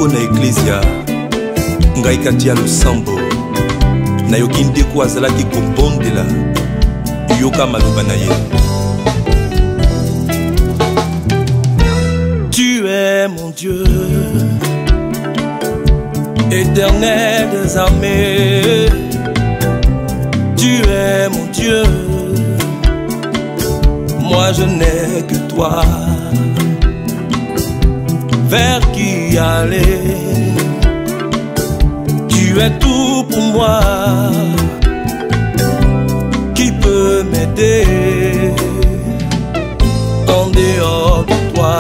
pona Ecclesia ngai kati ya losambo nayoki ndeko azalaki kobondela yoka maloba na ye. Tu es mon Dieu, éternel des armées. Tu es mon Dieu, moi je n'ai que toi. Vers qui aller? Tu es tout pour moi. Qui peut m'aider en dehors de toi?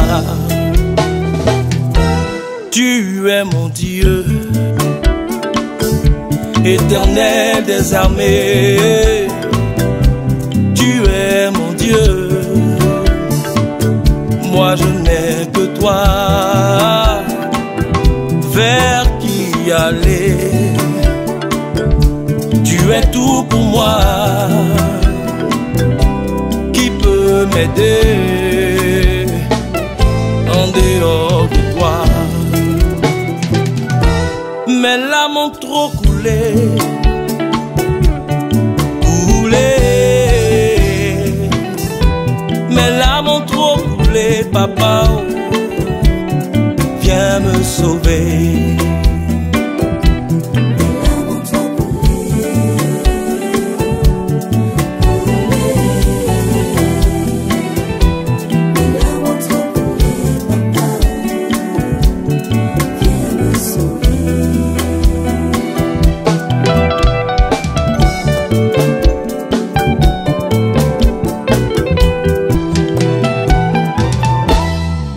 Tu es mon Dieu, éternel des armées. Tu es mon Dieu, moi je n'ai que toi. Vers qui aller? Tu es tout pour moi. Qui peut m'aider en dehors de toi? Mes larmes ont trop coulé, coulé. Mes larmes ont trop coulé, papa, oh, viens me sauver.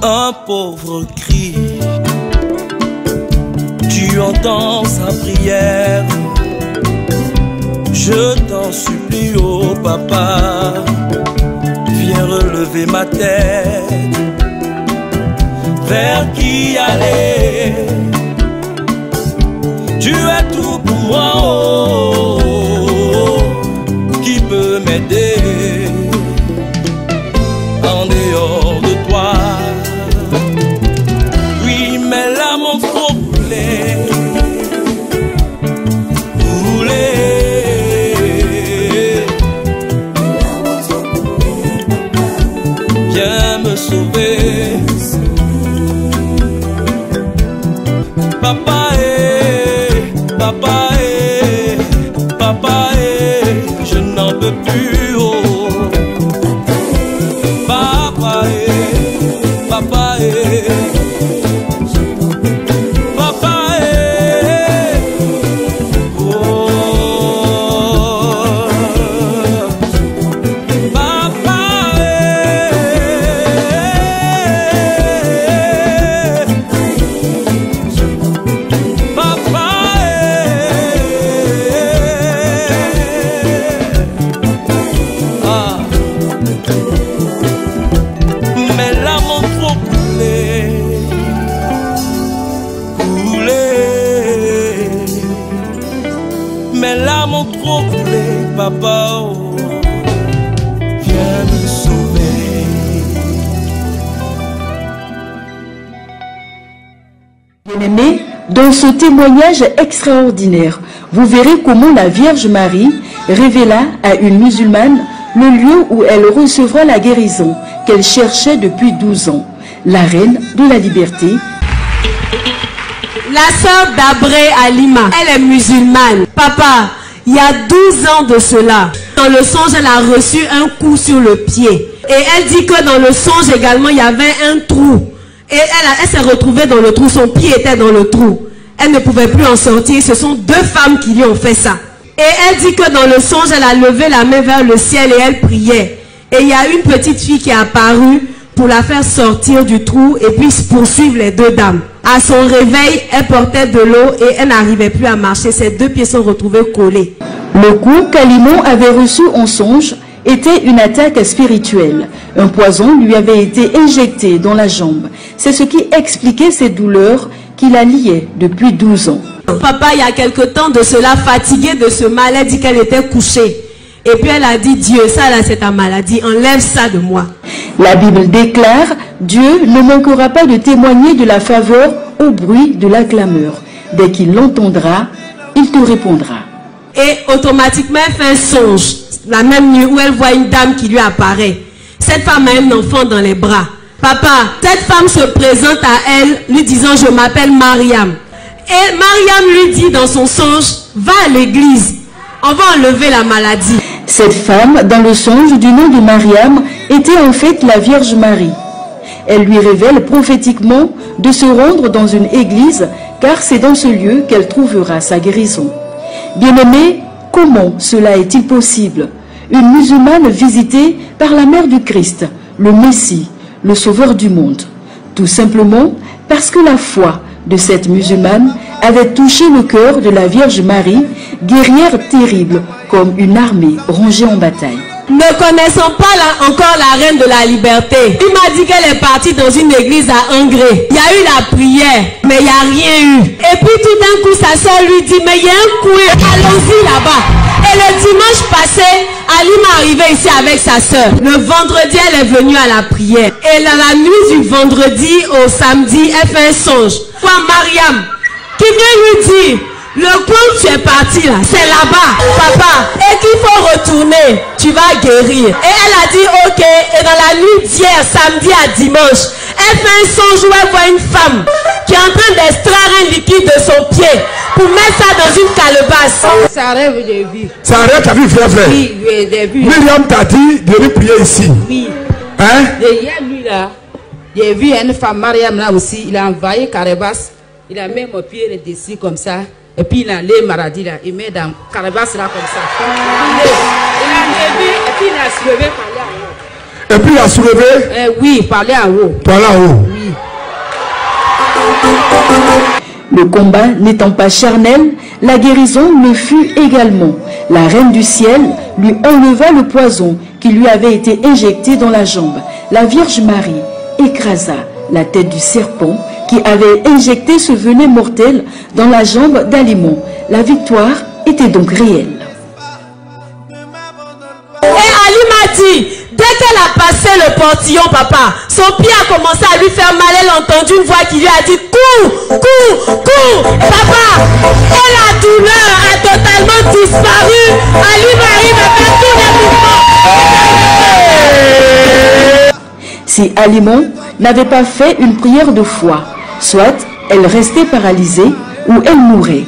Un pauvre cri, tu entends sa prière. Je t'en supplie, oh papa, viens relever ma tête. Vers qui aller? Tu es tout pour moi, oh, qui peut m'aider en dehors de toi? Sauver, papa papa papa je n'en peux plus, oh, papa papa papa, oh, viens me sauver. Bien-aimés, dans ce témoignage extraordinaire, vous verrez comment la Vierge Marie révéla à une musulmane le lieu où elle recevra la guérison qu'elle cherchait depuis 12 ans, la reine de la liberté. La sœur d'Abré Alima, elle est musulmane. Papa, il y a 12 ans de cela, dans le songe, elle a reçu un coup sur le pied. Et elle dit que dans le songe également, il y avait un trou. Et elle s'est retrouvée dans le trou, son pied était dans le trou. Elle ne pouvait plus en sortir, ce sont 2 femmes qui lui ont fait ça. Et elle dit que dans le songe, elle a levé la main vers le ciel et elle priait. Et il y a une petite fille qui est apparue pour la faire sortir du trou et puis poursuivre les 2 dames. À son réveil, elle portait de l'eau et elle n'arrivait plus à marcher. Ses 2 pieds sont retrouvés collés. Le coup qu'Alimon avait reçu en songe était une attaque spirituelle. Un poison lui avait été injecté dans la jambe. C'est ce qui expliquait ces douleurs qui la liaient depuis 12 ans. Papa, il y a quelque temps de cela, fatiguée de ce mal, elle dit qu'elle était couchée. Et puis elle a dit, Dieu, ça là c'est ta maladie, enlève ça de moi. La Bible déclare, Dieu ne manquera pas de témoigner de la faveur au bruit de la clameur. Dès qu'il l'entendra, il te répondra. Et automatiquement elle fait un songe, la même nuit où elle voit une dame qui lui apparaît. Cette femme a un enfant dans les bras. Papa, cette femme se présente à elle, lui disant, je m'appelle Mariam. Et Mariam lui dit dans son songe, va à l'église, on va enlever la maladie. Cette femme, dans le songe du nom de Mariam, était en fait la Vierge Marie. Elle lui révèle prophétiquement de se rendre dans une église, car c'est dans ce lieu qu'elle trouvera sa guérison. Bien-aimés, comment cela est-il possible? Une musulmane visitée par la mère du Christ, le Messie, le Sauveur du monde. Tout simplement parce que la foi de cette musulmane avait touché le cœur de la Vierge Marie, guerrière terrible comme une armée rangée en bataille. Ne connaissant pas encore la reine de la liberté, il m'a dit qu'elle est partie dans une église à Angré. Il y a eu la prière, mais il n'y a rien eu. Et puis tout d'un coup, sa soeur lui dit, mais il y a un coin, allons-y là-bas. Et le dimanche passé, Ali m'est arrivé ici avec sa soeur. Le vendredi, elle est venue à la prière. Et dans la nuit du vendredi au samedi, elle fait un songe. Foi Mariam, qui vient lui dire, le coin où tu es parti là, c'est là-bas, papa, et qu'il faut retourner, tu vas guérir. Et elle a dit ok, et dans la nuit d'hier, samedi à dimanche, elle fait un songe où elle voit une femme qui est en train d'extraire un liquide de son pied pour mettre ça dans une calebasse. C'est un rêve que j'ai vu. C'est un rêve que tu as vu, frère. Oui, j'ai vu. Myriam t'a dit de venir prier ici. Oui. Hein? Et hier, lui là, j'ai vu une femme, Mariam là aussi, il a envahi calebasse, il a mis mon pied dessus comme ça. Et puis il a les maladies là, il met dans calebasse là comme ça. Il a levé et puis il a soulevé par là en haut. Et puis il a soulevé? Oui, par là en haut. Par là en haut. Oui. Le combat n'étant pas charnel, la guérison le fut également. La reine du ciel lui enleva le poison qui lui avait été injecté dans la jambe. La Vierge Marie écrasa la tête du serpent qui avait injecté ce venin mortel dans la jambe d'Alimon. La victoire était donc réelle. Et Ali m'a dit, dès qu'elle a passé le portillon, papa, son pied a commencé à lui faire mal. Elle a entendu une voix qui lui a dit, cours, cours, cours, papa. Et la douleur a totalement disparu. Ali Marie me fait tous les mouvements. Si Alimon n'avait pas fait une prière de foi, soit elle restait paralysée ou elle mourait.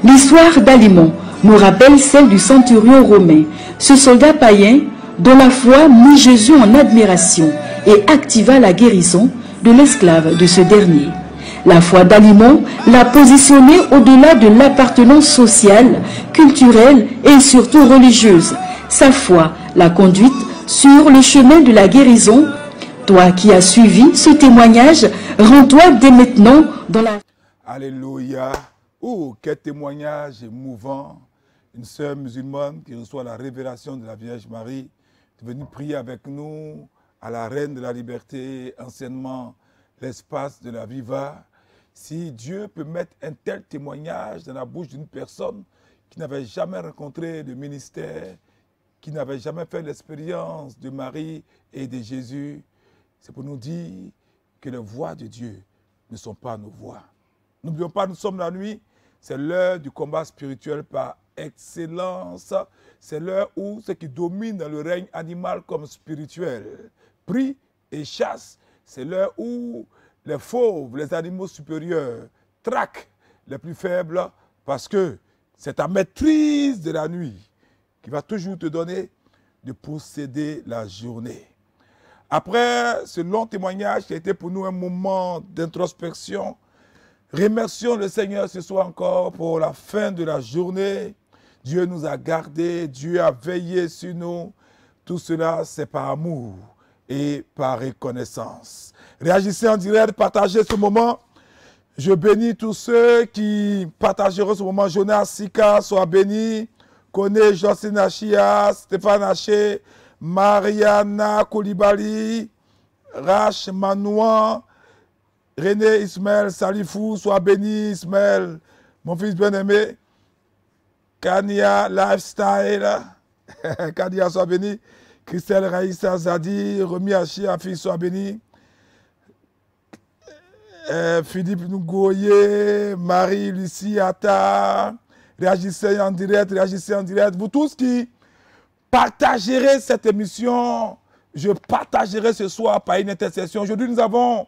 L'histoire d'Alimon nous rappelle celle du centurion romain, ce soldat païen dont la foi mit Jésus en admiration et activa la guérison de l'esclave de ce dernier. La foi d'Alimon l'a positionné au-delà de l'appartenance sociale, culturelle et surtout religieuse. Sa foi l'a conduite sur le chemin de la guérison. Toi qui as suivi ce témoignage, rends-toi dès maintenant dans la... Alléluia. Oh, quel témoignage émouvant. Une sœur musulmane qui reçoit la révélation de la Vierge Marie, de venir prier avec nous à la Reine de la Liberté, anciennement l'espace de la Viva. Si Dieu peut mettre un tel témoignage dans la bouche d'une personne qui n'avait jamais rencontré de ministère, qui n'avait jamais fait l'expérience de Marie et de Jésus, c'est pour nous dire que les voix de Dieu ne sont pas nos voix. N'oublions pas, nous sommes la nuit, c'est l'heure du combat spirituel par excellence. C'est l'heure où ce qui domine dans le règne animal comme spirituel prie et chasse. C'est l'heure où les fauves, les animaux supérieurs, traquent les plus faibles parce que c'est ta maîtrise de la nuit qui va toujours te donner de posséder la journée. Après ce long témoignage qui a été pour nous un moment d'introspection, remercions le Seigneur ce soir encore pour la fin de la journée. Dieu nous a gardés, Dieu a veillé sur nous. Tout cela, c'est par amour et par reconnaissance. Réagissez en direct, partagez ce moment. Je bénis tous ceux qui partageront ce moment. Jonas Sika, sois béni. Kone Jocelyne Achia, Stéphane Haché, Mariana Koulibaly, Rach Manouan, René Ismaël Salifou, sois béni Ismaël, mon fils bien-aimé. Kania Lifestyle, Kadia soit béni. Christelle Raïssa Zadi, Remi Achia, fille soit béni. Philippe Nougoye, Marie-Lucie Atta, réagissez en direct, réagissez en direct. Vous tous qui partagerez cette émission, je partagerai ce soir par une intercession. Aujourd'hui, nous avons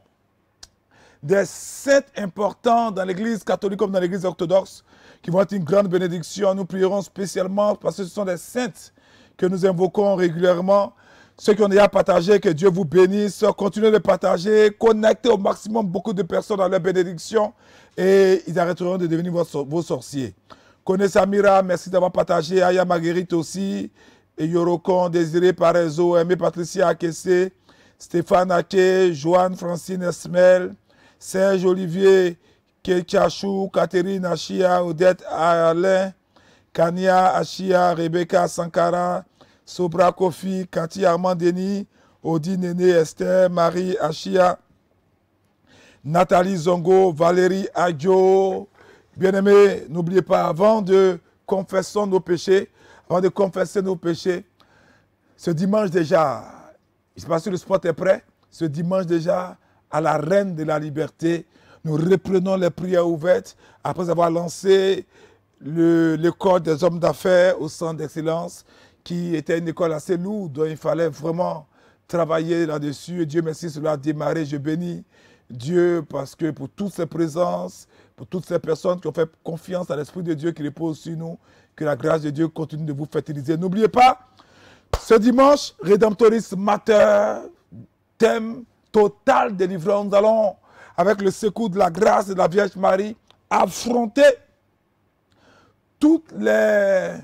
des saints importants dans l'église catholique comme dans l'église orthodoxe qui vont être une grande bénédiction. Nous prierons spécialement parce que ce sont des saintes que nous invoquons régulièrement. Ceux qui ont déjà partagé, que Dieu vous bénisse. Continuez de partager, connectez au maximum beaucoup de personnes dans leur bénédiction et ils arrêteront de devenir vos sorciers. Connais Samira, merci d'avoir partagé. Aya Marguerite aussi. Et Yorokon, Désiré Parezo, Aimé Patricia Akessé, Stéphane Ake, Joanne Francine Esmel, Serge Olivier Kechachou, Catherine Achia, Odette Alain, Kania Achia, Rebecca Sankara, Sobra Kofi, Cathy Armandeni, Odi Néné Esther, Marie Achia, Nathalie Zongo, Valérie Adjo. Bien-aimés, n'oubliez pas, avant de confesser nos péchés, ce dimanche déjà, je ne sais pas si le spot est prêt, ce dimanche déjà, à la Reine de la Liberté, nous reprenons les prières ouvertes après avoir lancé l'école des hommes d'affaires au centre d'excellence, qui était une école assez lourde, dont il fallait vraiment travailler là-dessus. Et Dieu merci, cela a démarré. Je bénis Dieu parce que pour toutes ces présences, pour toutes ces personnes qui ont fait confiance à l'Esprit de Dieu qui repose sur nous, que la grâce de Dieu continue de vous fertiliser. N'oubliez pas, ce dimanche, Redemptoris Mater, thème total délivrance. Nous allons, avec le secours de la grâce de la Vierge Marie, affronter toutes les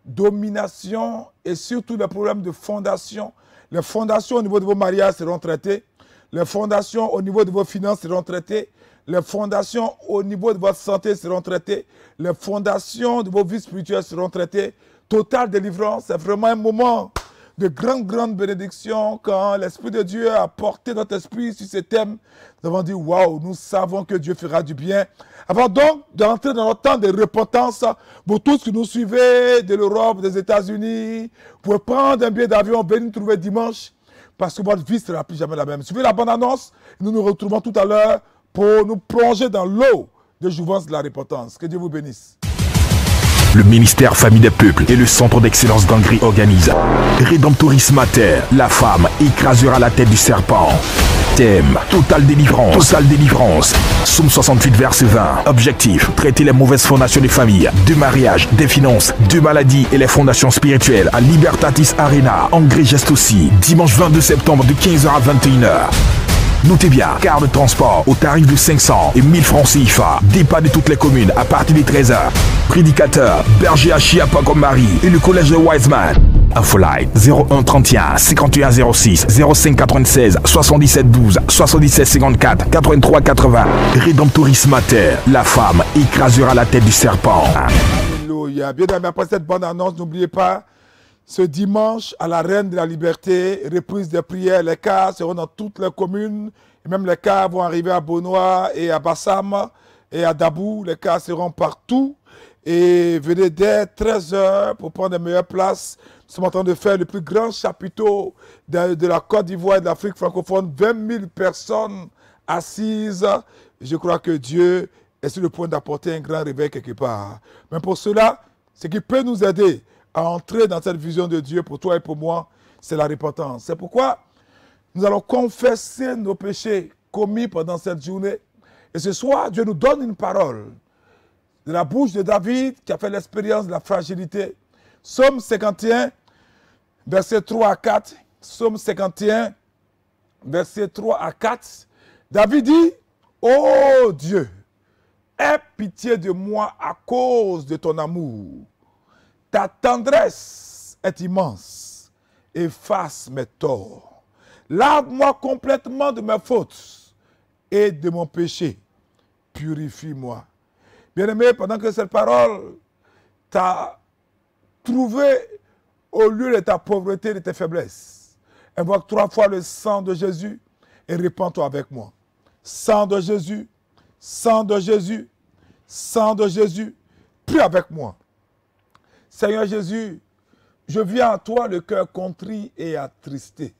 dominations et surtout les problèmes de fondation. Les fondations au niveau de vos mariages seront traitées. Les fondations au niveau de vos finances seront traitées. Les fondations au niveau de votre santé seront traitées. Les fondations de vos vies spirituelles seront traitées. Totale délivrance, c'est vraiment un moment de grande bénédiction quand l'Esprit de Dieu a porté notre esprit sur ces thèmes. Nous avons dit, waouh, nous savons que Dieu fera du bien. Avant donc d'entrer dans notre temps de repentance, pour tous qui nous suivez de l'Europe, des États-Unis, vous pouvez prendre un billet d'avion, venir nous trouver dimanche, parce que votre vie ne sera plus jamais la même. Suivez la bonne annonce, nous nous retrouvons tout à l'heure pour nous plonger dans l'eau de jouvence de la repentance. Que Dieu vous bénisse. Le ministère Famille des Peuples et le Centre d'Excellence d'Angry organisent Redemptoris Mater, la femme écrasera la tête du serpent. Thème, totale délivrance. Totale délivrance. Somme 68, verset 20. Objectif, traiter les mauvaises fondations des familles, du mariage, des finances, de maladies et les fondations spirituelles à Libertatis Arena. Angry Geste aussi, dimanche 22 septembre de 15h à 21h. Notez bien, car de transport au tarif de 500 et 1000 francs CFA. Départ de toutes les communes à partir de 13h. Prédicateur, Berger Achia Pagomari et le collège de Wiseman. Infolite 01 31 51 06 05 96 77 12 77 54 83 80. Redemptoris Mater, la femme écrasera la tête du serpent. Alléluia. Bien aimé, après cette bonne annonce, n'oubliez pas, ce dimanche, à la Reine de la Liberté, reprise des prières, les cas seront dans toutes les communes, et même les cas vont arriver à Bonois et à Bassam et à Dabou, les cas seront partout, et venez dès 13h pour prendre les meilleures places. Nous sommes en train de faire le plus grand chapiteau de la Côte d'Ivoire et de l'Afrique francophone, 20 000 personnes assises. Je crois que Dieu est sur le point d'apporter un grand réveil quelque part. Mais pour cela, ce qui peut nous aider à entrer dans cette vision de Dieu pour toi et pour moi, c'est la repentance. C'est pourquoi nous allons confesser nos péchés commis pendant cette journée. Et ce soir, Dieu nous donne une parole de la bouche de David qui a fait l'expérience de la fragilité. Psaume 51, versets 3 à 4. Psaume 51, versets 3 à 4. David dit, « Ô Dieu, aie pitié de moi à cause de ton amour. Ta tendresse est immense. Efface mes torts. Lave-moi complètement de mes fautes et de mon péché. Purifie-moi. » Bien-aimé, pendant que cette parole t'a trouvé au lieu de ta pauvreté et de tes faiblesses, invoque 3 fois le sang de Jésus et répands-toi avec moi. Sang de Jésus, sang de Jésus, sang de Jésus, prie avec moi. Seigneur Jésus, je viens à toi le cœur contrit et attristé.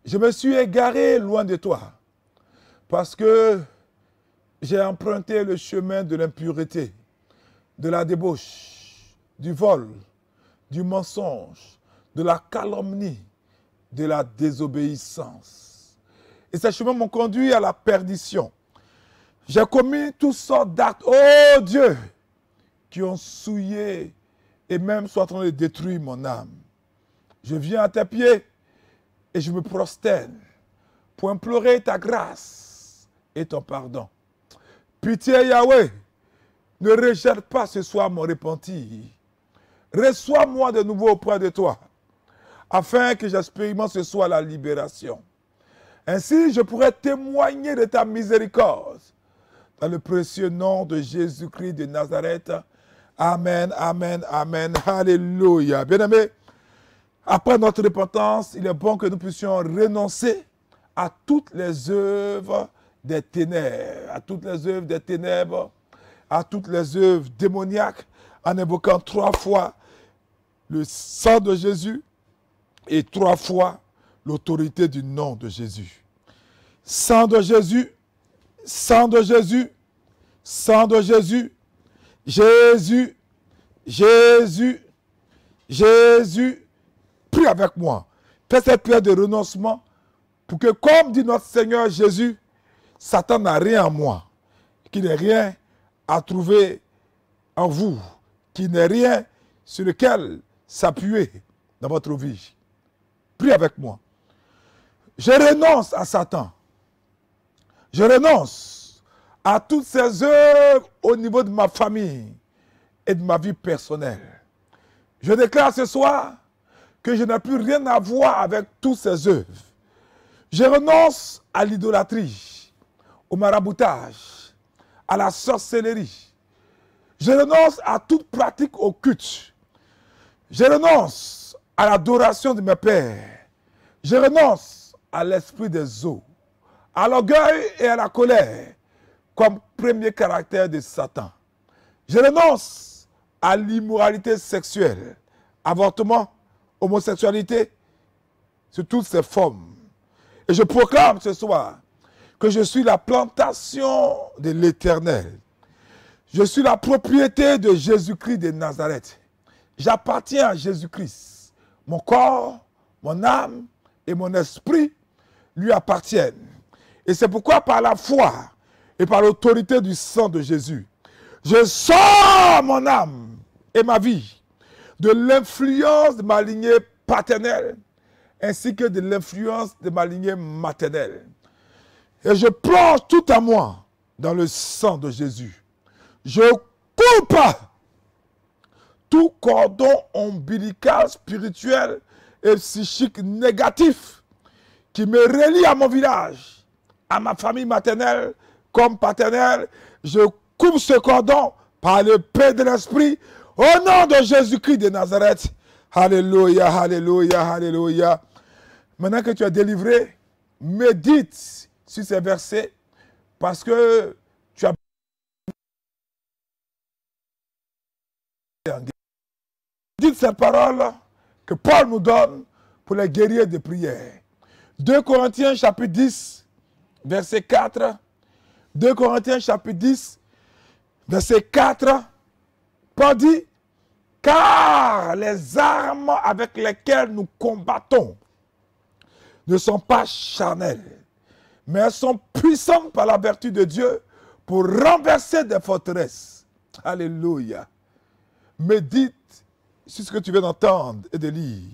Je me suis égaré loin de toi parce que j'ai emprunté le chemin de l'impureté, de la débauche, du vol, du mensonge, de la calomnie, de la désobéissance. Et ces chemins m'ont conduit à la perdition. J'ai commis toutes sortes d'actes, oh Dieu, qui ont souillé et même sont en train de détruire mon âme. Je viens à tes pieds et je me prosterne pour implorer ta grâce et ton pardon. Pitié Yahweh, ne rejette pas ce soir mon repenti. Reçois-moi de nouveau auprès de toi, afin que j'expérimente ce soir la libération. Ainsi, je pourrai témoigner de ta miséricorde. Dans le précieux nom de Jésus-Christ de Nazareth. Amen, amen, amen. Alléluia. Bien-aimés, après notre repentance, il est bon que nous puissions renoncer à toutes les œuvres des ténèbres, à toutes les œuvres des ténèbres, à toutes les œuvres démoniaques, en invoquant 3 fois le sang de Jésus et 3 fois l'autorité du nom de Jésus. Sang de Jésus, sang de Jésus, sang de Jésus, Jésus, Jésus, Jésus. Prie avec moi. Fais cette prière de renoncement pour que, comme dit notre Seigneur Jésus, Satan n'a rien en moi, qu'il n'ait rien à trouver en vous, qu'il n'ait rien sur lequel s'appuyer dans votre vie. Prie avec moi. Je renonce à Satan. Je renonce à toutes ces œuvres au niveau de ma famille et de ma vie personnelle. Je déclare ce soir que je n'ai plus rien à voir avec toutes ces œuvres. Je renonce à l'idolâtrie, au maraboutage, à la sorcellerie. Je renonce à toute pratique occulte. Je renonce à l'adoration de mes pères. Je renonce à l'esprit des eaux, à l'orgueil et à la colère, comme premier caractère de Satan. Je renonce à l'immoralité sexuelle, avortement, homosexualité, sous toutes ses formes. Et je proclame ce soir que je suis la plantation de l'Éternel. Je suis la propriété de Jésus-Christ de Nazareth. J'appartiens à Jésus-Christ. Mon corps, mon âme et mon esprit lui appartiennent. Et c'est pourquoi par la foi et par l'autorité du sang de Jésus, je sors mon âme et ma vie de l'influence de ma lignée paternelle ainsi que de l'influence de ma lignée maternelle. Et je plonge tout à moi dans le sang de Jésus. Je coupe tout cordon ombilical, spirituel et psychique négatif qui me relie à mon village, à ma famille maternelle comme paternelle. Je coupe ce cordon par le paix de l'esprit au nom de Jésus-Christ de Nazareth. Alléluia, alléluia, alléluia. Maintenant que tu es délivré, médite sur ces versets parce que tu as médite cette parole que Paul nous donne pour les guerriers de prière. 2 Corinthiens chapitre 10, verset 4. 2 Corinthiens chapitre 10, verset 4. Paul dit, car les armes avec lesquelles nous combattons ne sont pas charnelles, mais elles sont puissantes par la vertu de Dieu pour renverser des forteresses. Alléluia. Médite sur ce que tu viens d'entendre et de lire.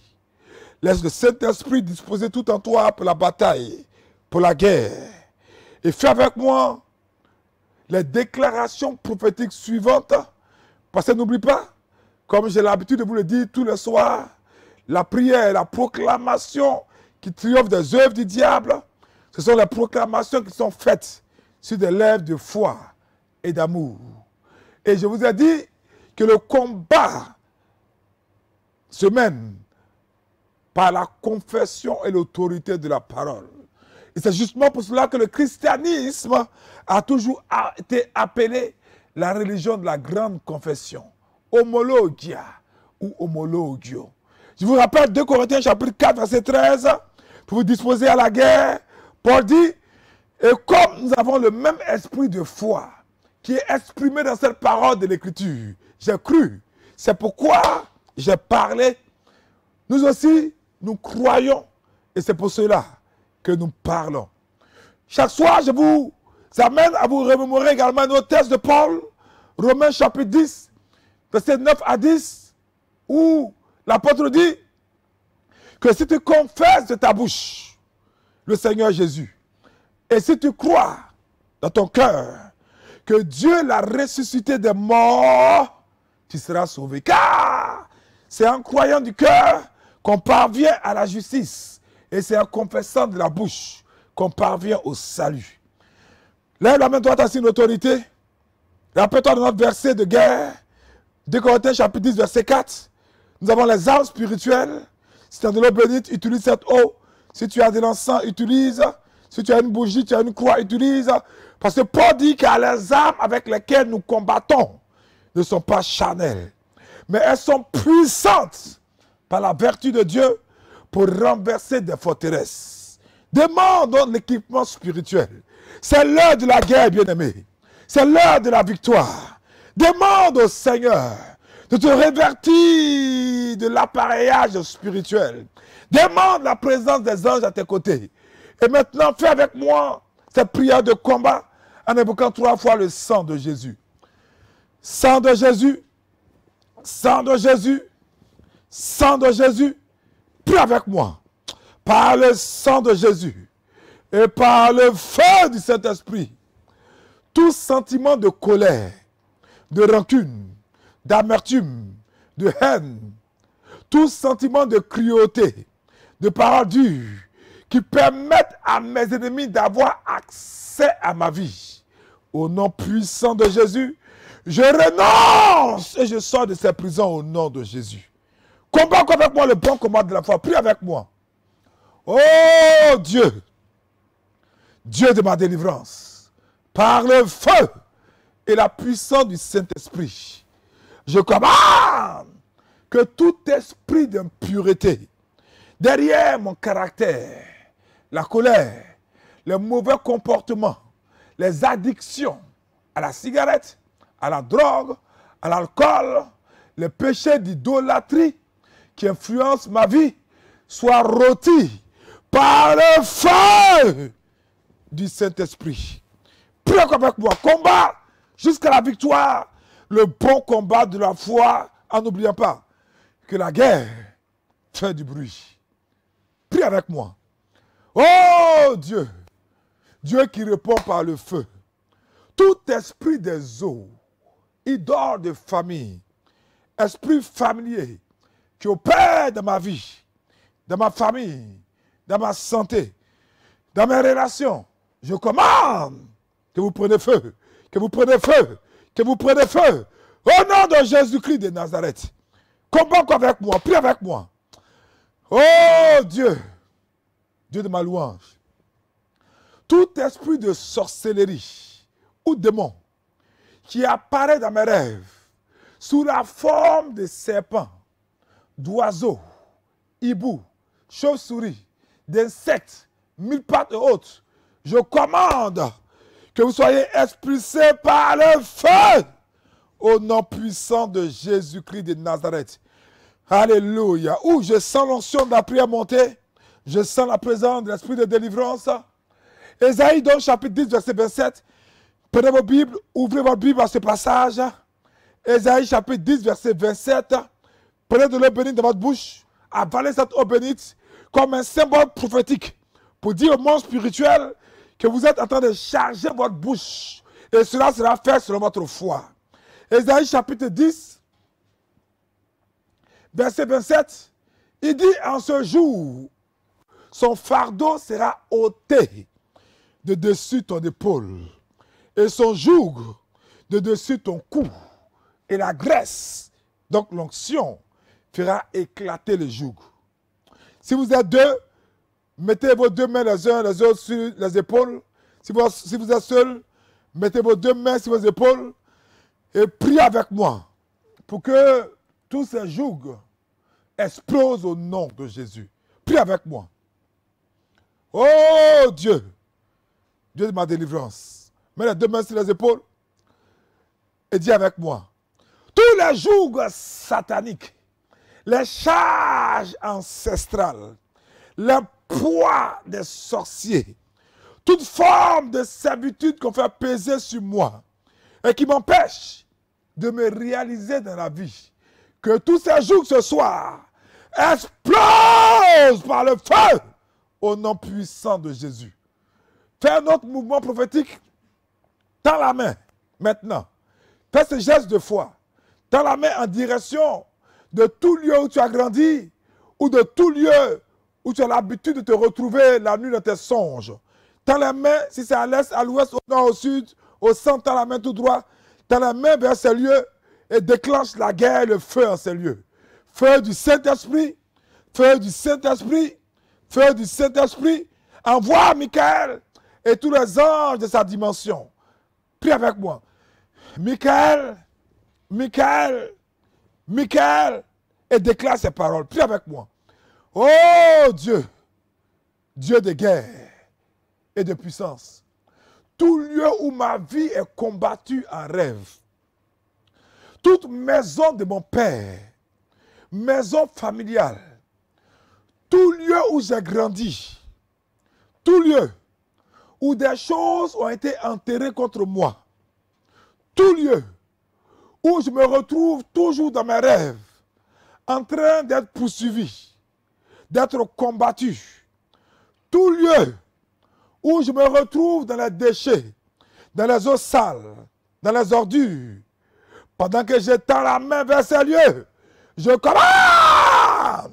Laisse le Saint-Esprit disposer tout en toi pour la bataille, pour la guerre. Et fais avec moi les déclarations prophétiques suivantes. Parce que n'oublie pas, comme j'ai l'habitude de vous le dire tous les soirs, la prière, la proclamation qui triomphe des œuvres du diable, ce sont les proclamations qui sont faites sur des lèvres de foi et d'amour. Et je vous ai dit que le combat se mène par la confession et l'autorité de la parole. Et c'est justement pour cela que le christianisme a toujours été appelé la religion de la grande confession. Homologia, ou homologue. Je vous rappelle 2 Corinthiens chapitre 4 verset 13, pour vous disposer à la guerre. Paul dit, et comme nous avons le même esprit de foi qui est exprimé dans cette parole de l'Écriture, j'ai cru, c'est pourquoi j'ai parlé. Nous aussi, nous croyons et c'est pour cela que nous parlons. Chaque soir, je vous amène à vous remémorer également nos textes de Paul, Romains chapitre 10, versets 9 à 10, où l'apôtre dit que si tu confesses de ta bouche le Seigneur Jésus, et si tu crois dans ton cœur que Dieu l'a ressuscité des morts, tu seras sauvé. Car c'est en croyant du cœur qu'on parvient à la justice, et c'est en confessant de la bouche qu'on parvient au salut. Lève la main droite assis l'autorité. Rappelle-toi de notre verset de guerre, 2 Corinthiens chapitre 10, verset 4. Nous avons les armes spirituelles. Si tu as de l'eau bénite, utilise cette eau. Si tu as de l'encens, utilise. Si tu as une bougie, tu as une croix, utilise. Parce que Paul dit que les armes avec lesquelles nous combattons ne sont pas charnelles, mais elles sont puissantes par la vertu de Dieu pour renverser des forteresses. Demande donc l'équipement spirituel. C'est l'heure de la guerre, bien-aimé. C'est l'heure de la victoire. Demande au Seigneur de te révertir de l'appareillage spirituel. Demande la présence des anges à tes côtés. Et maintenant, fais avec moi cette prière de combat en invoquant 3 fois le sang de Jésus. Sang de Jésus, sang de Jésus, sang de Jésus. Prie avec moi. Par le sang de Jésus et par le feu du Saint-Esprit, tout sentiment de colère, de rancune, d'amertume, de haine, tout sentiment de cruauté, de paroles dures, qui permettent à mes ennemis d'avoir accès à ma vie. Au nom puissant de Jésus, je renonce et je sors de ces prisons au nom de Jésus. Combat avec moi le bon combat de la foi. Prie avec moi. Oh Dieu, Dieu de ma délivrance, par le feu et la puissance du Saint-Esprit, je commande que tout esprit d'impureté derrière mon caractère, la colère, les mauvais comportements, les addictions à la cigarette, à la drogue, à l'alcool, les péchés d'idolâtrie qui influencent ma vie, soient rôtis par le feu du Saint-Esprit. Prie avec moi, combat jusqu'à la victoire, le bon combat de la foi, en n'oubliant pas que la guerre fait du bruit. Prie avec moi. Oh Dieu, Dieu qui répond par le feu. Tout esprit des eaux, idole de famille, esprit familier qui opère dans ma vie, dans ma famille, dans ma santé, dans mes relations, je commande que vous preniez feu, que vous preniez feu, que vous preniez feu. Au nom de Jésus-Christ de Nazareth, combat avec moi, prie avec moi. Oh Dieu, Dieu de ma louange, tout esprit de sorcellerie ou démon qui apparaît dans mes rêves sous la forme de serpents, d'oiseaux, hiboux, chauves-souris, d'insectes, 1000 pattes et autres, je commande que vous soyez expulsés par le feu au nom puissant de Jésus-Christ de Nazareth. Alléluia. Où je sens l'onction de la prière monter, je sens la présence de l'esprit de délivrance. Ésaïe donc chapitre 10 verset 27. Prenez vos Bibles, ouvrez votre Bible à ce passage. Ésaïe chapitre 10 verset 27. Prenez de l'eau bénite dans votre bouche, avalez cette eau bénite comme un symbole prophétique pour dire au monde spirituel que vous êtes en train de charger votre bouche et cela sera fait selon votre foi. Ésaïe chapitre 10 verset 27, il dit en ce jour, son fardeau sera ôté de dessus ton épaule et son joug de dessus ton cou et la graisse, donc l'onction, fera éclater le joug. Si vous êtes deux, mettez vos deux mains les uns les autres sur les épaules. Si vous êtes seul, mettez vos deux mains sur vos épaules et priez avec moi pour que tous ces jougs explosent au nom de Jésus. Prie avec moi. Oh Dieu, Dieu de ma délivrance. Mets les deux mains sur les épaules et dis avec moi. Tous les jougs sataniques, les charges ancestrales, le poids des sorciers, toute forme de servitude qu'on fait peser sur moi et qui m'empêche de me réaliser dans la vie, que tous ces jougs ce soir explosent par le feu au nom puissant de Jésus. Fais un autre mouvement prophétique. Tends la main maintenant. Fais ce geste de foi. Tends la main en direction de tout lieu où tu as grandi ou de tout lieu où tu as l'habitude de te retrouver la nuit dans tes songes. Tends la main, si c'est à l'est, à l'ouest, au nord, au sud, au centre, tends la main tout droit. Tends la main vers ces lieux et déclenche la guerre et le feu en ces lieux. Feu du Saint-Esprit, feu du Saint-Esprit, feu du Saint-Esprit. Envoie Michael et tous les anges de sa dimension. Prie avec moi. Michael, Michael, Michael, et déclare ces paroles. Prie avec moi. Oh Dieu, Dieu de guerre et de puissance, tout lieu où ma vie est combattue en rêve, toute maison de mon père, maison familiale, tout lieu où j'ai grandi, tout lieu où des choses ont été enterrées contre moi, tout lieu où je me retrouve toujours dans mes rêves, en train d'être poursuivi, d'être combattu, tout lieu où je me retrouve dans les déchets, dans les eaux sales, dans les ordures, pendant que j'étends la main vers ces lieux, je commande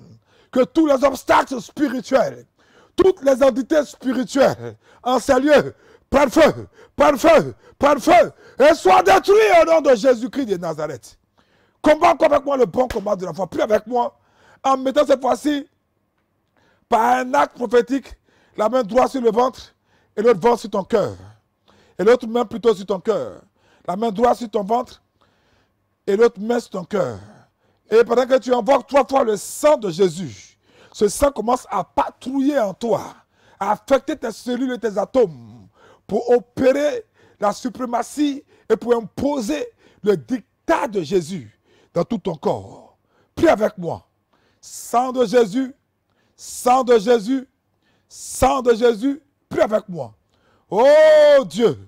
que tous les obstacles spirituels, toutes les entités spirituelles en ces lieux prennent feu, prennent feu, prennent feu, et soient détruits au nom de Jésus-Christ de Nazareth. Combat avec moi le bon combat de la foi. Prie avec moi en mettant cette fois-ci, par un acte prophétique, la main droite sur le ventre et l'autre ventre sur ton cœur. Et l'autre main plutôt sur ton cœur. La main droite sur ton ventre et l'autre main sur ton cœur. Et pendant que tu invoques 3 fois le sang de Jésus, ce sang commence à patrouiller en toi, à affecter tes cellules et tes atomes pour opérer la suprématie et pour imposer le dictat de Jésus dans tout ton corps. Prie avec moi. Sang de Jésus, sang de Jésus, sang de Jésus, prie avec moi. Oh Dieu,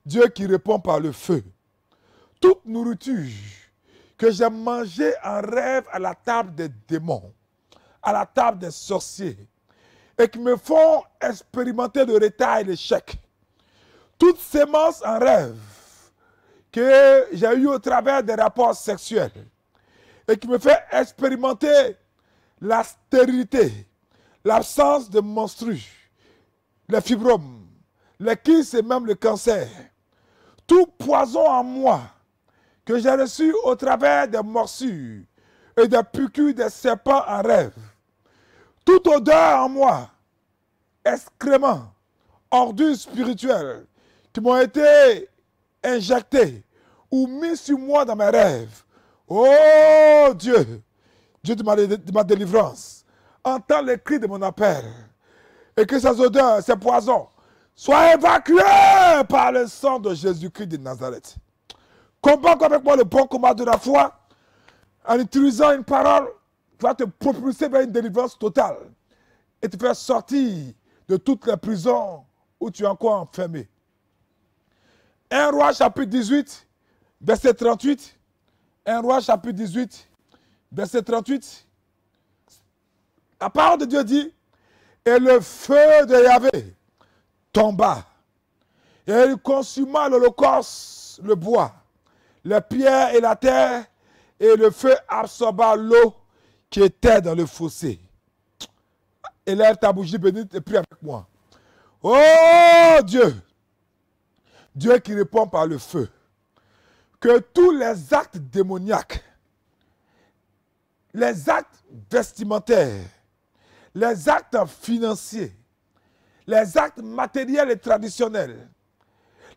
Dieu qui répond par le feu. Toute nourriture que j'ai mangée en rêve à la table des démons, à la table des sorciers, et qui me font expérimenter le retard et l'échec. Toute sémence en rêve que j'ai eu au travers des rapports sexuels et qui me fait expérimenter la stérilité, l'absence de menstrues, les fibromes, les kysts et même le cancer. Tout poison en moi que j'ai reçu au travers des morsures et des piqûres des serpents en rêve. Toute odeur en moi, excréments, ordures spirituelles qui m'ont été injectées ou mis sur moi dans mes rêves. Oh Dieu, Dieu de ma délivrance, entends les cris de mon appel et que ces odeurs, ces poisons soient évacués par le sang de Jésus-Christ de Nazareth. Combat avec moi le bon combat de la foi en utilisant une parole qui va te propulser vers une délivrance totale et te faire sortir de toutes les prisons où tu es encore enfermé. 1 Roi chapitre 18, verset 38. 1 Roi chapitre 18, verset 38. La parole de Dieu dit, et le feu de Yahvé tomba, et il consuma l'holocauste, le bois, les pierres et la terre, et le feu absorba l'eau qui était dans le fossé. Élève ta bougie bénite et prie avec moi. Oh Dieu, Dieu qui répond par le feu, que tous les actes démoniaques, les actes vestimentaires, les actes financiers, les actes matériels et traditionnels,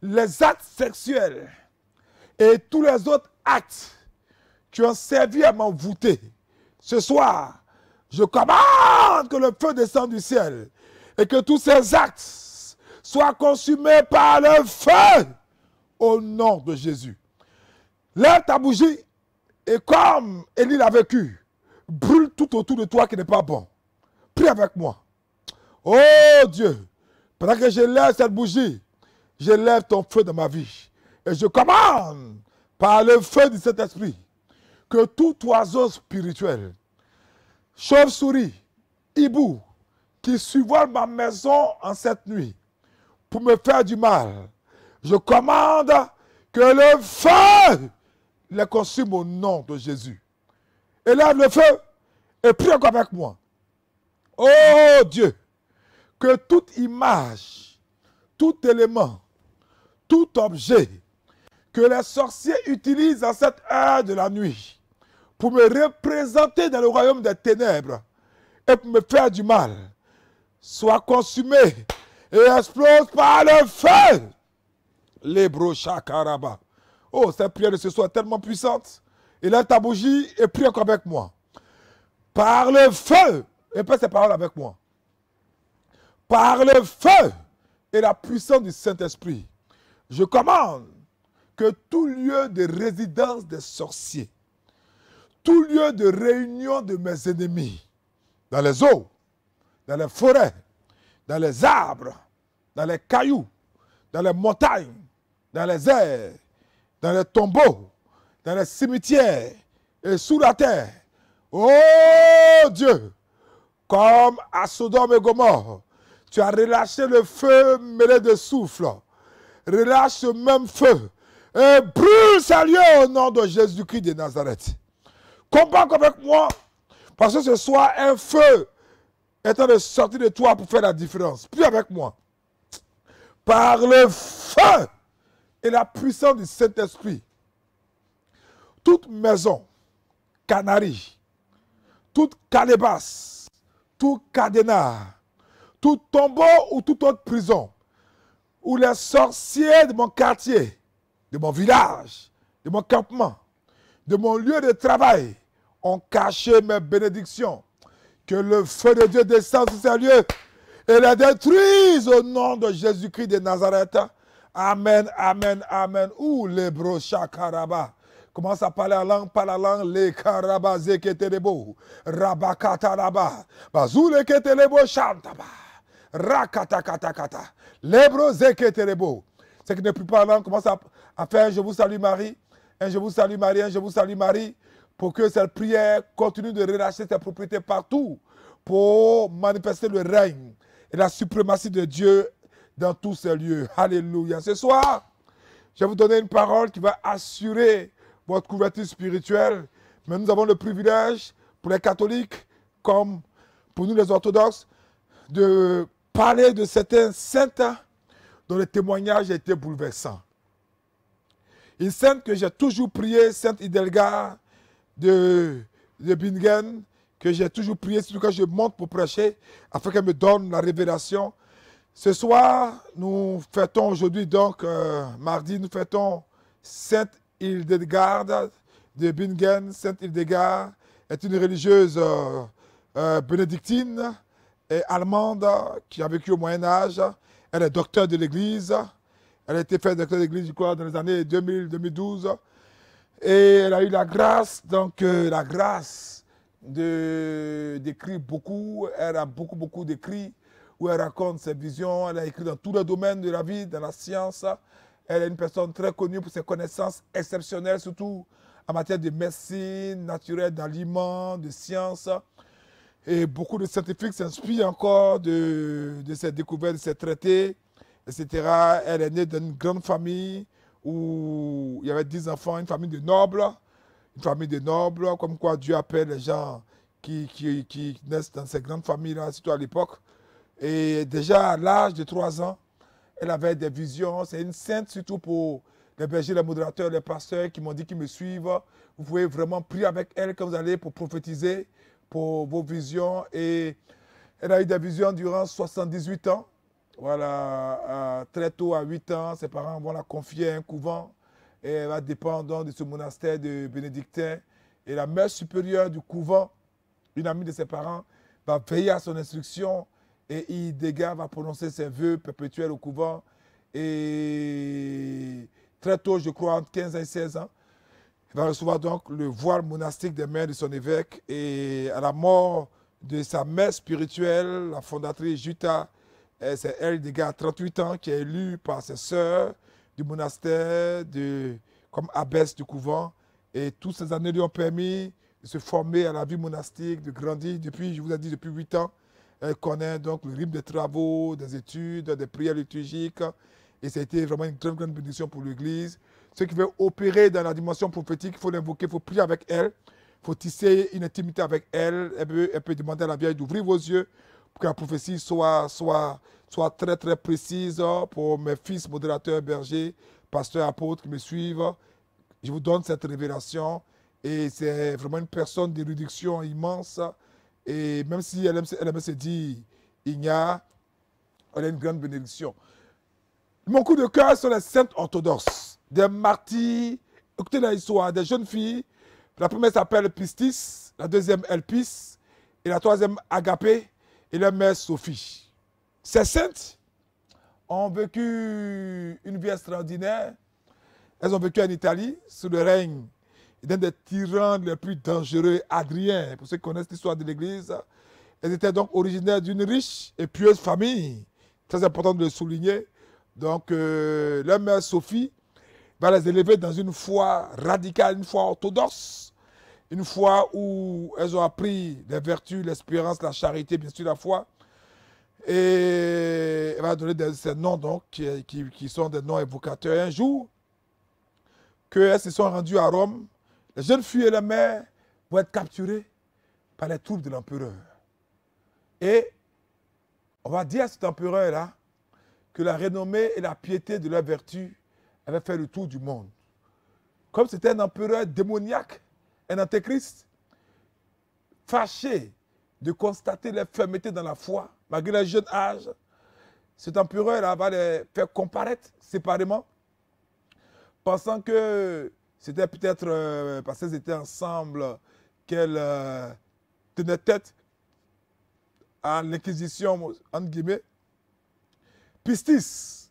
les actes sexuels et tous les autres actes qui ont servi à m'envoûter. Ce soir, je commande que le feu descende du ciel et que tous ces actes soient consumés par le feu au nom de Jésus. Lève ta bougie et comme Élie l'a vécu, brûle tout autour de toi qui n'est pas bon. Prie avec moi. Oh Dieu, pendant que je lève cette bougie, je lève ton feu dans ma vie. Et je commande par le feu du Saint-Esprit que tout oiseau spirituel, chauve-souris, hibou, qui survole ma maison en cette nuit pour me faire du mal, je commande que le feu les consume au nom de Jésus. Élève le feu et prie encore avec moi. Oh Dieu, que toute image, tout élément, tout objet que les sorciers utilisent en cette heure de la nuit pour me représenter dans le royaume des ténèbres et pour me faire du mal, soit consumé et explose par le feu. Les brochakaraba. Oh, cette prière de ce soir est tellement puissante. Élève ta bougie et prie encore avec moi. Par le feu, répète ces paroles avec moi. Par le feu et la puissance du Saint-Esprit, je commande que tout lieu de résidence des sorciers, tout lieu de réunion de mes ennemis, dans les eaux, dans les forêts, dans les arbres, dans les cailloux, dans les montagnes, dans les airs, dans les tombeaux, dans les cimetières et sous la terre. Oh Dieu, comme à Sodome et Gomorrhe, tu as relâché le feu mêlé de souffle. Relâche ce même feu et brûle ces lieux au nom de Jésus-Christ de Nazareth. Combat avec moi, parce que ce soir, un feu est en train de sortir de toi pour faire la différence. Puis avec moi, par le feu et la puissance du Saint-Esprit, toute maison, canarie, toute calebasse, tout cadenas, tout tombeau ou toute autre prison, où les sorciers de mon quartier, de mon village, de mon campement, de mon lieu de travail, ont caché mes bénédictions. Que le feu de Dieu descende sur ces lieux et les détruise au nom de Jésus-Christ de Nazareth. Amen, amen, amen. Ouh, les brochakaraba. Commence à parler la langue par la langue. Les karaba zeketelebo. Rabakataraba. Bazou leketelebo chantaba. Rakatakatakata. Les bro zeketelebo. C'est qui ne peut pas la langue, commence à faire je vous salue Marie. Un je vous salue Marie, un je vous salue Marie. Pour que cette prière continue de relâcher ses propriétés partout. Pour manifester le règne et la suprématie de Dieu dans tous ces lieux. Alléluia. Ce soir, je vais vous donner une parole qui va assurer votre couverture spirituelle. Mais nous avons le privilège, pour les catholiques, comme pour nous les orthodoxes, de parler de certains saintes dont le témoignage a été bouleversant. Une sainte que j'ai toujours priée, Sainte Hildegard de Bingen, que j'ai toujours prié, surtout quand je monte pour prêcher, afin qu'elle me donne la révélation. Ce soir, nous fêtons aujourd'hui, donc mardi, nous fêtons Sainte Hildegard de Bingen. Sainte Hildegard est une religieuse bénédictine et allemande qui a vécu au Moyen-Âge. Elle est docteur de l'Église. Elle a été faite docteur de l'Église, je crois, dans les années 2000-2012. Et elle a eu la grâce, la grâce d'écrire beaucoup. Elle a beaucoup d'écrits où elle raconte ses visions. Elle a écrit dans tous les domaines de la vie, dans la science. Elle est une personne très connue pour ses connaissances exceptionnelles, surtout en matière de médecine naturelle, d'aliments, de sciences. Et beaucoup de scientifiques s'inspirent encore de ses découvertes, de ses traités, etc. Elle est née dans une grande famille où il y avait 10 enfants, une famille de nobles, comme quoi Dieu appelle les gens qui naissent dans ces grandes familles-là, surtout à l'époque. Et déjà à l'âge de 3 ans, elle avait des visions. C'est une sainte surtout pour les bergers, les modérateurs, les pasteurs qui m'ont dit qu'ils me suivent. Vous pouvez vraiment prier avec elle quand vous allez pour prophétiser pour vos visions. Et elle a eu des visions durant 78 ans. Voilà, très tôt, à 8 ans, ses parents vont la confier à un couvent et elle va dépendre de ce monastère de bénédictins Et la mère supérieure du couvent, une amie de ses parents, va veiller à son instruction et Idega va prononcer ses vœux perpétuels au couvent. Et très tôt, je crois, entre 15 et 16 ans, il va recevoir donc le voile monastique des mains de son évêque. Et à la mort de sa mère spirituelle, la fondatrice Jutta, c'est elle, des gars, 38 ans, qui est élue par ses sœurs du monastère comme abbesse du couvent. Et toutes ces années lui ont permis de se former à la vie monastique, de grandir. Depuis, je vous ai dit, depuis 8 ans, elle connaît donc le rythme des travaux, des études, des prières liturgiques. Et ça a été vraiment une très grande bénédiction pour l'Église. Ceux qui veulent opérer dans la dimension prophétique, il faut l'invoquer, il faut prier avec elle. Il faut tisser une intimité avec elle. Elle peut demander à la Vierge d'ouvrir vos yeux pour que la prophétie soit très très précise pour mes fils modérateurs, bergers, pasteurs, apôtres qui me suivent. Je vous donne cette révélation et c'est vraiment une personne d'érudition immense. Et même si elle aime se dire ignare, elle a une grande bénédiction. Mon coup de cœur sur les saintes orthodoxes, des martyrs. Écoutez l'histoire des jeunes filles. La première s'appelle Pistis, la deuxième Elpis, et la troisième Agapé, et la mère Sophie. Ces saintes ont vécu une vie extraordinaire. Elles ont vécu en Italie, sous le règne d'un des tyrans les plus dangereux, Adrien, pour ceux qui connaissent l'histoire de l'Église. Elles étaient donc originaires d'une riche et pieuse famille, très important de le souligner. Donc, leur mère Sophie va les élever dans une foi radicale, une foi orthodoxe, une foi où elles ont appris les vertus, l'espérance, la charité, bien sûr la foi. Et elle va donner ces noms donc, qui sont des noms évocateurs. Un jour, qu'elles se sont rendues à Rome, les jeunes filles et les mères vont être capturées par les troupes de l'empereur. Et on va dire à cet empereur-là que la renommée et la piété de leur vertu avaient fait le tour du monde. Comme c'était un empereur démoniaque, un antéchrist, fâché de constater leur fermeté dans la foi, malgré leur jeune âge, cet empereur-là va les faire comparaître séparément, pensant que c'était peut-être parce qu'ils étaient ensemble qu'elle tenait tête à l'inquisition, entre guillemets. Pistis,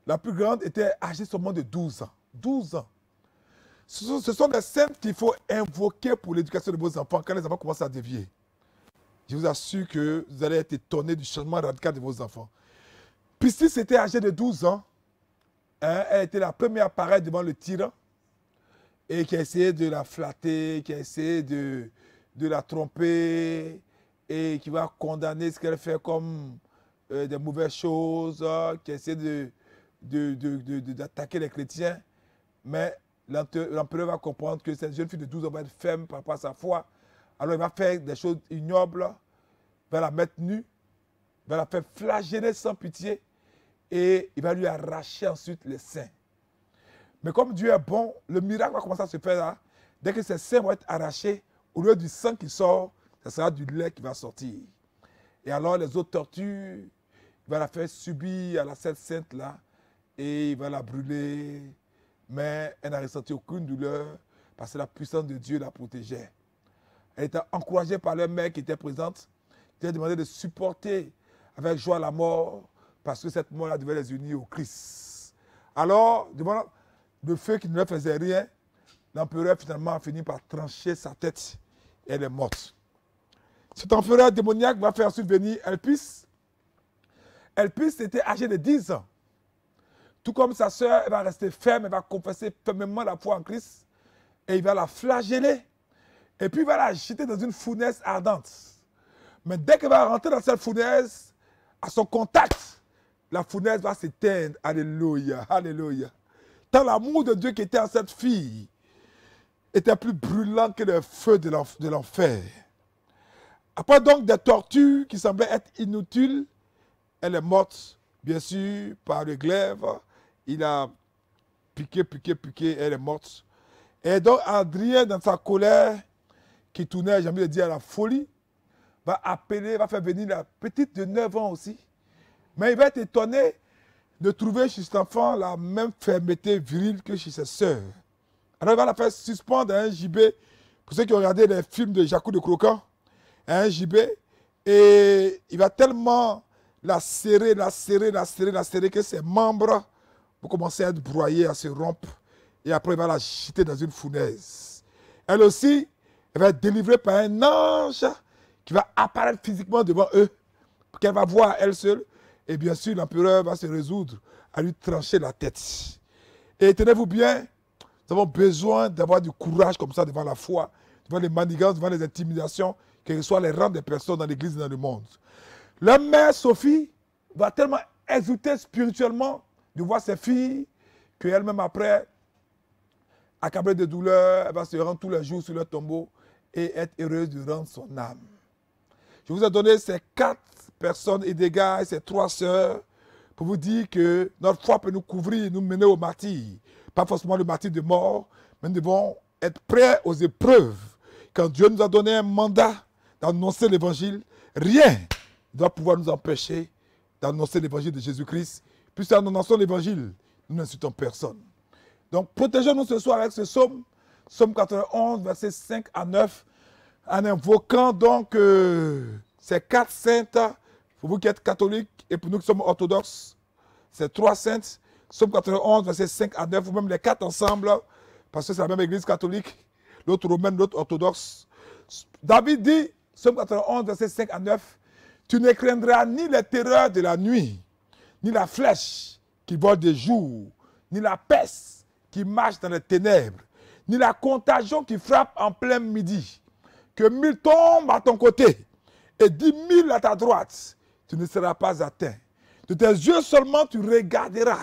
la plus grande, était âgée seulement de 12 ans. 12 ans. Ce sont des saintes qu'il faut invoquer pour l'éducation de vos enfants quand les enfants commencent à dévier. Je vous assure que vous allez être étonnés du changement radical de vos enfants. Pistis était âgée de 12 ans. Elle était la première pareille devant le tyran et qui a essayé de la flatter, qui a essayé de la tromper et qui va condamner ce qu'elle fait comme des mauvaises choses, qui a essayé d'attaquer les chrétiens. Mais l'empereur va comprendre que cette jeune fille de 12 ans va être ferme par rapport à sa foi. Alors il va faire des choses ignobles, il va la mettre nue, il va la faire flageller sans pitié et il va lui arracher ensuite les seins. Mais comme Dieu est bon, le miracle va commencer à se faire là. Dès que ces seins vont être arrachés, au lieu du sang qui sort, ce sera du lait qui va sortir. Et alors les autres tortures, il va la faire subir à la cette sainte là et il va la brûler. Mais elle n'a ressenti aucune douleur parce que la puissance de Dieu la protégeait. Elle était encouragée par leur mère qui était présente, qui lui a demandé de supporter avec joie la mort parce que cette mort-là devait les unir au Christ. Alors, devant le feu qui ne leur faisait rien, l'empereur finalement a fini par trancher sa tête et elle est morte. Cet empereur démoniaque va faire ensuite venir Elpis. Elpis était âgée de 10 ans. Tout comme sa sœur, elle va rester ferme, elle va confesser fermement la foi en Christ et il va la flageller. Et puis il va la jeter dans une fournaise ardente. Mais dès qu'elle va rentrer dans cette fournaise, à son contact, la fournaise va s'éteindre. Alléluia, alléluia. Tant l'amour de Dieu qui était en cette fille était plus brûlant que le feu de l'enfer. Après donc des tortures qui semblaient être inutiles, elle est morte, bien sûr, par le glaive. Il a piqué, elle est morte. Et donc Adrien, dans sa colère, qui tournait, j'ai envie de dire, à la folie, va faire venir la petite de 9 ans aussi. Mais il va être étonné de trouver chez cet enfant la même fermeté virile que chez ses sœurs. Alors il va la faire suspendre à un gibet Pour ceux qui ont regardé les films de Jacou de Croquant, hein, JB, et il va tellement la serrer que ses membres vont commencer à être broyés, à se rompre, et après il va la jeter dans une fournaise. Elle aussi, elle va être délivrée par un ange qui va apparaître physiquement devant eux, qu'elle va voir elle seule, et bien sûr l'empereur va se résoudre à lui trancher la tête. Et tenez-vous bien, nous avons besoin d'avoir du courage comme ça devant la foi, devant les manigances, devant les intimidations, quels que soient les rangs des personnes dans l'église et dans le monde. La mère Sophie va tellement exulter spirituellement de voir ses filles qu'elle-même après, accablée de douleur, elle va se rendre tous les jours sur leur tombeau et être heureuse de rendre son âme. Je vous ai donné ces 4 personnes et des gars et ces 3 sœurs pour vous dire que notre foi peut nous couvrir et nous mener au martyr. Pas forcément le martyr de mort, mais nous devons être prêts aux épreuves. Quand Dieu nous a donné un mandat d'annoncer l'évangile, rien ne doit pouvoir nous empêcher d'annoncer l'évangile de Jésus-Christ. Puisque en annonçant l'évangile, nous n'insultons personne. Donc protégeons-nous ce soir avec ce psaume, psaume 91, versets 5 à 9, en invoquant donc ces 4 saintes, pour vous qui êtes catholiques et pour nous qui sommes orthodoxes, ces 3 saintes, psaume 91, versets 5 à 9, ou même les 4 ensemble, parce que c'est la même église catholique, l'autre romaine, l'autre orthodoxe. David dit, psaume 91, versets 5 à 9, « Tu ne craindras ni les terreurs de la nuit, ni la flèche qui vole de jour, ni la peste qui marche dans les ténèbres, ni la contagion qui frappe en plein midi. Que 1000 tombent à ton côté et 10 000 à ta droite, tu ne seras pas atteint. De tes yeux seulement tu regarderas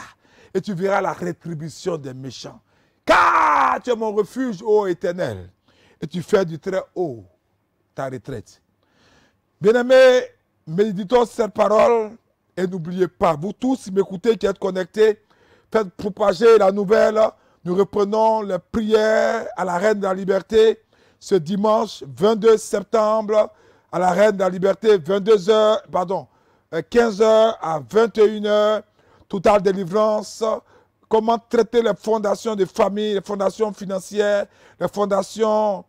et tu verras la rétribution des méchants. Car tu es mon refuge, ô Éternel, et tu fais du très haut ta retraite. » Bien-aimés, méditons cette parole et n'oubliez pas, vous tous qui m'écoutez, qui êtes connectés, faites propager la nouvelle. Nous reprenons les prières à la Reine de la Liberté ce dimanche 22 septembre à la Reine de la Liberté, 15h à 21h, totale délivrance. Comment traiter les fondations de famille, les fondations financières, les fondations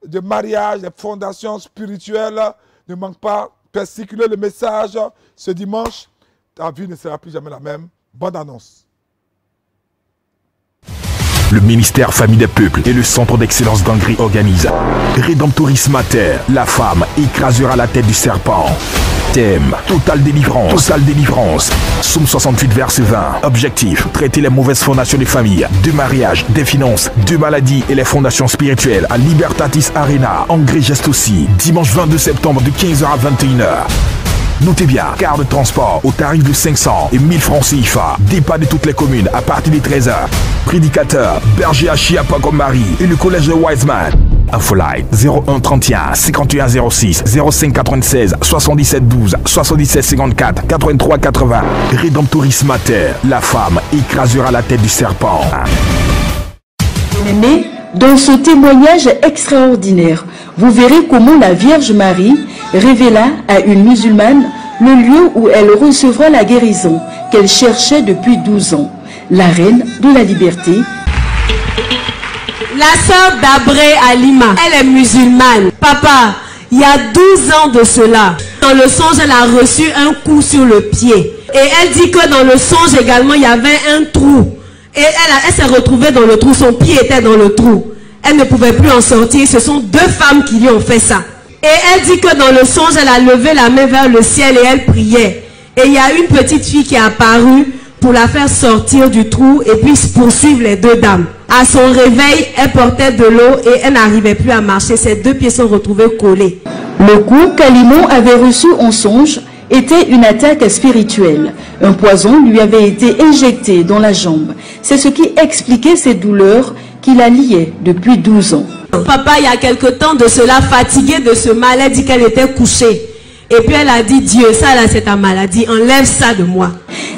de mariage, les fondations spirituelles. Ne manque pas, faire circuler le message ce dimanche. Ta vie ne sera plus jamais la même. Bonne annonce. Le ministère Famille des Peuples et le Centre d'Excellence d'Angry organisent Rédemptoris Mater, la femme écrasera la tête du serpent. Thème, totale délivrance. Totale délivrance. Somme 68, verset 20. Objectif, traiter les mauvaises fondations des familles, du mariage, des finances, de maladies et les fondations spirituelles à Libertatis Arena, Angry Geste aussi, dimanche 22 septembre de 15h à 21h. Notez bien, car de transport au tarif de 500 et 1000 francs CFA. Départ de toutes les communes à partir de 13h. Prédicateur, Berger Achia Pagomari et le collège de Wiseman. Infoline 01 31 51 06 05 96 77 12 77 54 83 80. Rédemptoris Mater, la femme écrasera la tête du serpent. Bien-aimés, dans ce témoignage extraordinaire, vous verrez comment la Vierge Marie révéla à une musulmane le lieu où elle recevra la guérison qu'elle cherchait depuis 12 ans, la Reine de la Liberté. La sœur d'Abré Alima, elle est musulmane. Papa, il y a 12 ans de cela, dans le songe, elle a reçu un coup sur le pied. Et elle dit que dans le songe également, il y avait un trou. Et elle s'est retrouvée dans le trou, son pied était dans le trou. Elle ne pouvait plus en sortir, ce sont 2 femmes qui lui ont fait ça. Et elle dit que dans le songe, elle a levé la main vers le ciel et elle priait. Et il y a une petite fille qui est apparue pour la faire sortir du trou et puis poursuivre les 2 dames. À son réveil, elle portait de l'eau et elle n'arrivait plus à marcher. Ses 2 pieds sont retrouvés collés. Le coup qu'Alimon avait reçu en songe était une attaque spirituelle. Un poison lui avait été injecté dans la jambe. C'est ce qui expliquait ces douleurs qui la liaient depuis 12 ans. Papa, il y a quelque temps de cela, fatiguée de ce mal, elle dit qu'elle était couchée. Et puis elle a dit, Dieu, ça là c'est ta maladie, enlève ça de moi.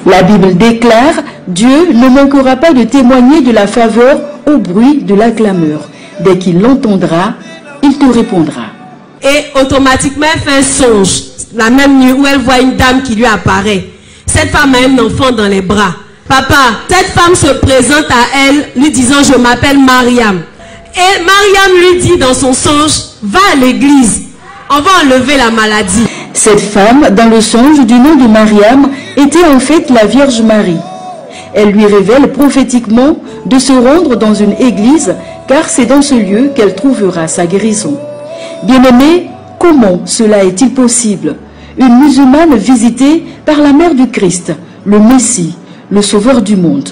La Bible déclare, Dieu ne manquera pas de témoigner de la faveur au bruit de la clameur. Dès qu'il l'entendra, il te répondra. Et automatiquement elle fait un songe, la même nuit où elle voit une dame qui lui apparaît. Cette femme a un enfant dans les bras. Papa, cette femme se présente à elle, lui disant, je m'appelle Mariam. Et Mariam lui dit dans son songe, va à l'église, on va enlever la maladie. Cette femme, dans le songe du nom de Mariam, était en fait la Vierge Marie. Elle lui révèle prophétiquement de se rendre dans une église, car c'est dans ce lieu qu'elle trouvera sa guérison. Bien-aimés, comment cela est-il possible? Une musulmane visitée par la mère du Christ, le Messie, le Sauveur du monde.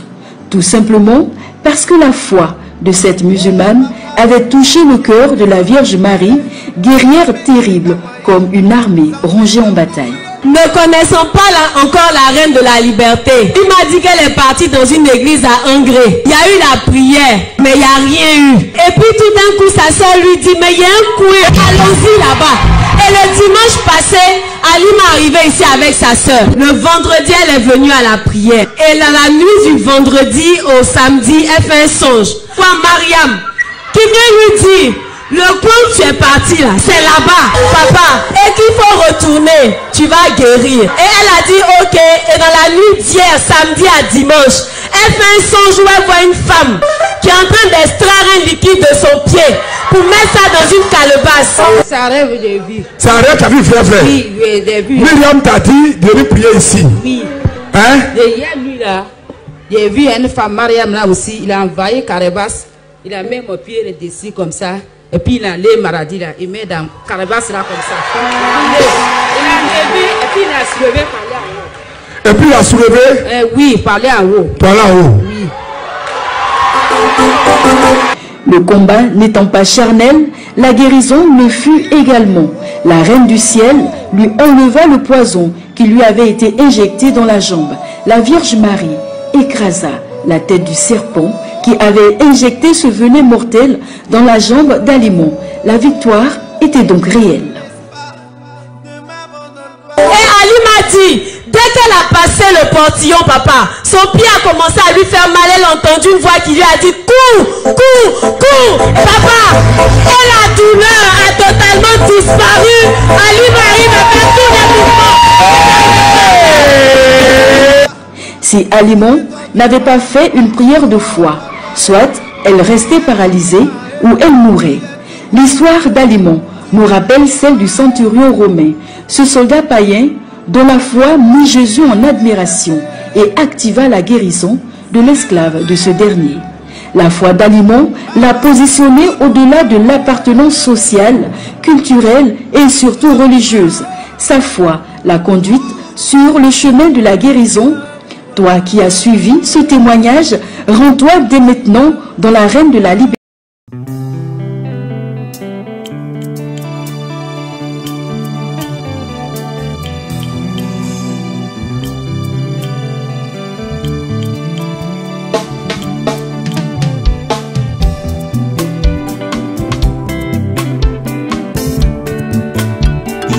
Tout simplement parce que la foi de cette musulmane avait touché le cœur de la Vierge Marie, guerrière terrible comme une armée rangée en bataille. Ne connaissant pas encore la reine de la liberté, il m'a dit qu'elle est partie dans une église à Ingré. Il y a eu la prière, mais il n'y a rien eu. Et puis tout d'un coup, sa soeur lui dit, mais il y a un coin, allons-y là-bas. Et le dimanche passé, Ali m'est arrivé ici avec sa soeur. Le vendredi, elle est venue à la prière. Et dans la nuit du vendredi au samedi, elle fait un songe. Quoi, Mariam, qui vient lui dire, le coin où tu es parti là, c'est là-bas, papa, et qu'il faut retourner, tu vas guérir. Et elle a dit ok, et dans la nuit d'hier, samedi à dimanche, elle fait un songe où elle voit une femme qui est en train d'extraire un liquide de son pied pour mettre ça dans une calebasse. C'est un rêve, j'ai vu. C'est un rêve, tu as vu, frère? Oui, oui, j'ai vu. Myriam t'a dit de venir prier ici. Oui. Hein? Et hier, lui là, j'ai vu une femme, Mariam là aussi, il a envahi Carabas, il a mis mon pied dessus comme ça. Et puis il a les maladies là, il met dans Carabas là comme ça. Il a levé et puis il a soulevé par là en haut. Et puis il a soulevé? Oui, par là en haut. Par là en haut. Oui. Le combat n'étant pas charnel, la guérison le fut également. La reine du ciel lui enleva le poison qui lui avait été injecté dans la jambe. La Vierge Marie écrasa la tête du serpent qui avait injecté ce venin mortel dans la jambe d'Alimon. La victoire était donc réelle. Et Ali m'a dit, dès qu'elle a passé le portillon, papa, son pied a commencé à lui faire mal. Elle a entendu une voix qui lui a dit, cours, cours, cours, papa. Et la douleur a totalement disparu. Ali Marie m'a fait tous les mouvements. Si Alimon n'avait pas fait une prière de foi, soit elle restait paralysée ou elle mourait. L'histoire d'Alimon nous rappelle celle du centurion romain, ce soldat païen dont la foi mit Jésus en admiration et activa la guérison de l'esclave de ce dernier. La foi d'Alimon l'a positionné au-delà de l'appartenance sociale, culturelle et surtout religieuse. Sa foi l'a conduite sur le chemin de la guérison. Toi qui as suivi ce témoignage, rends-toi dès maintenant dans la reine de la liberté.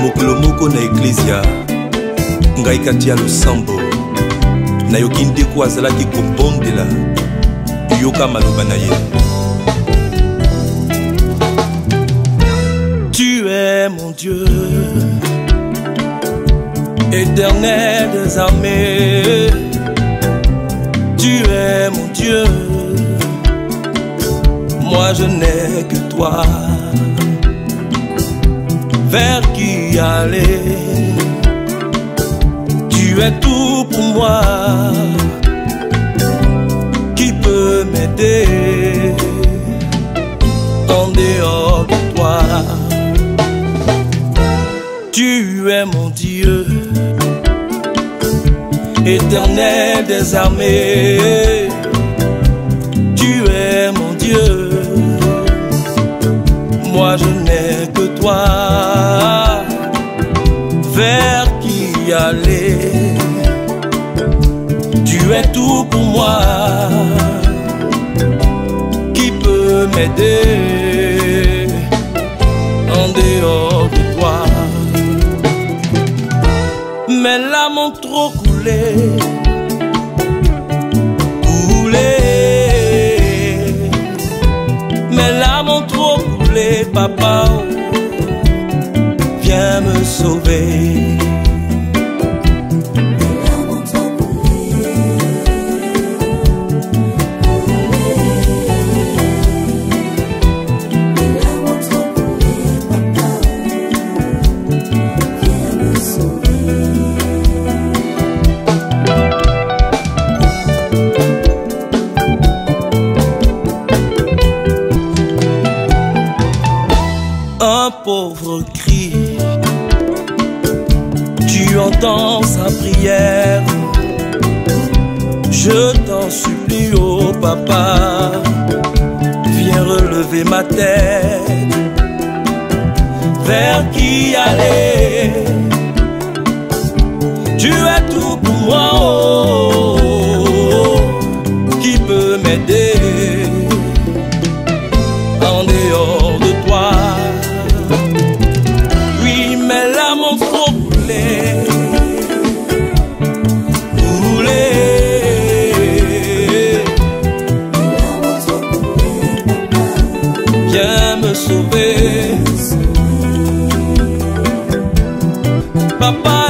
Mokolomoko na Ecclesia, ngai katia losambo. Nayoki ndeko azalaki kobondela yoka maloba na ye. Tu es mon Dieu, éternel des armées. Tu es mon Dieu, moi je n'ai que toi. Vers qui aller? Tu es tout pour moi. Qui peut m'aider en dehors de toi? Tu es mon Dieu, éternel des armées. Tu es mon Dieu, moi je n'ai que toi. Vers qui aller? Tu es tout pour moi. Qui peut m'aider en dehors de toi? Mes larmes ont trop coulé, coulé. Mes larmes ont trop coulé, papa. Viens me sauver. un pauvre cri. Tu entends sa prière. Je t'en supplie, oh papa, viens relever ma tête. Vers qui aller? Tu es tout pour moi, oh, qui peut m'aider en dehors de toi? Oui, mes larmes ont trop coulé, viens me sauver, papa.